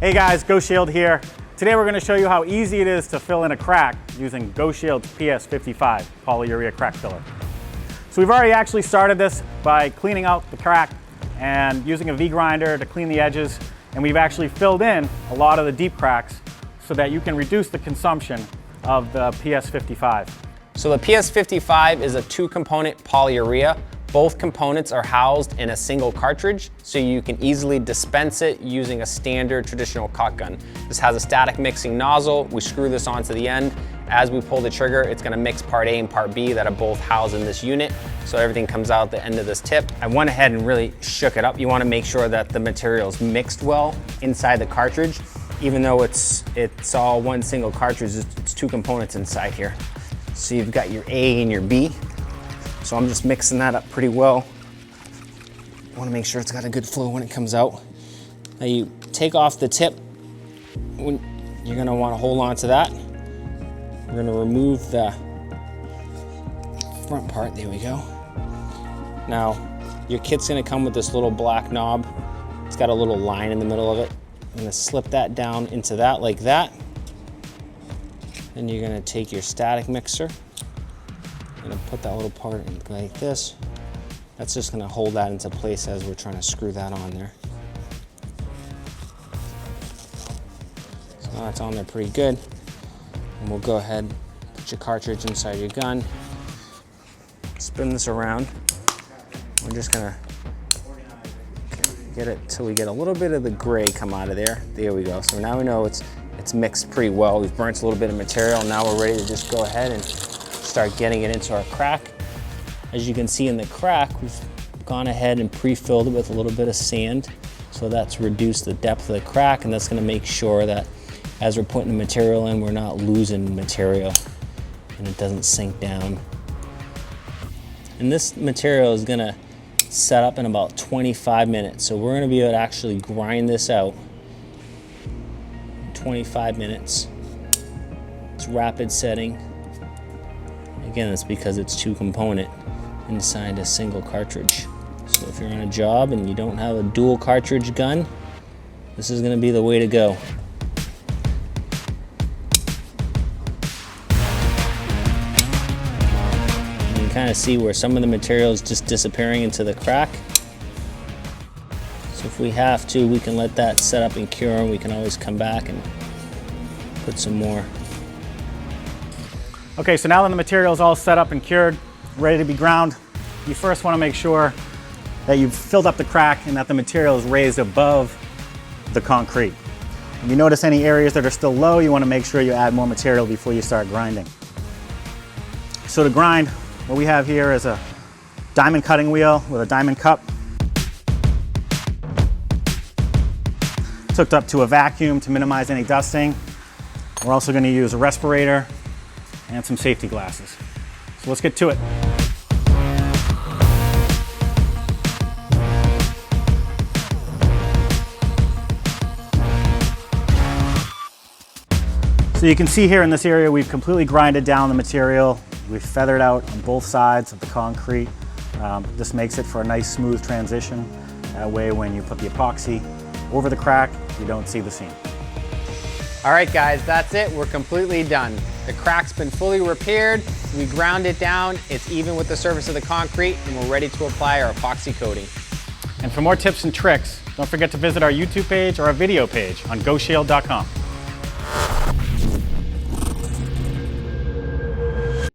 Hey guys, GoShield here. Today we're going to show you how easy it is to fill in a crack using GoShield's PS55 polyurea crack filler. So we've already actually started this by cleaning out the crack and using a V-grinder to clean the edges, and we've actually filled in a lot of the deep cracks so that you can reduce the consumption of the PS55. So the PS55 is a two-component polyurea. Both components are housed in a single cartridge, so you can easily dispense it using a standard traditional caulk gun. This has a static mixing nozzle. We screw this onto the end. As we pull the trigger, it's gonna mix part A and part B that are both housed in this unit, so everything comes out the end of this tip. I went ahead and really shook it up. You wanna make sure that the material is mixed well inside the cartridge. Even though it's all one single cartridge, it's two components inside here. So you've got your A and your B. So I'm just mixing that up pretty well. I want to make sure it's got a good flow when it comes out. Now you take off the tip. You're going to want to hold on to that. We're going to remove the front part. There we go. Now your kit's going to come with this little black knob. It's got a little line in the middle of it. I'm going to slip that down into that like that. Then you're going to take your static mixer. I'm gonna put that little part in like this. That's just gonna hold that into place as we're trying to screw that on there. So now it's on there pretty good. And we'll go ahead, put your cartridge inside your gun, spin this around. We're just gonna get it till we get a little bit of the gray come out of there. There we go. So now we know it's mixed pretty well. We've burnt a little bit of material. Now we're ready to just go ahead and start getting it into our crack. As you can see in the crack, we've gone ahead and pre-filled it with a little bit of sand. So that's reduced the depth of the crack, and that's gonna make sure that as we're putting the material in, we're not losing material and it doesn't sink down. And this material is gonna set up in about 25 minutes. So we're gonna be able to actually grind this out in 25 minutes. It's rapid setting. Again, that's because it's two component inside a single cartridge. So if you're on a job and you don't have a dual cartridge gun, this is gonna be the way to go. You can kind of see where some of the material is just disappearing into the crack. So if we have to, we can let that set up and cure, and we can always come back and put some more. Okay, so now that the material is all set up and cured, ready to be ground, you first want to make sure that you've filled up the crack and that the material is raised above the concrete. If you notice any areas that are still low, you want to make sure you add more material before you start grinding. So to grind, what we have here is a diamond cutting wheel with a diamond cup. It's hooked up to a vacuum to minimize any dusting. We're also going to use a respirator and some safety glasses. So let's get to it. So you can see here in this area, we've completely grinded down the material. We've feathered out on both sides of the concrete. This makes it for a nice smooth transition. That way when you put the epoxy over the crack, you don't see the seam. All right, guys, that's it. We're completely done. The crack's been fully repaired. We ground it down. It's even with the surface of the concrete, and we're ready to apply our epoxy coating. And for more tips and tricks, don't forget to visit our YouTube page or our video page on GoShield.com.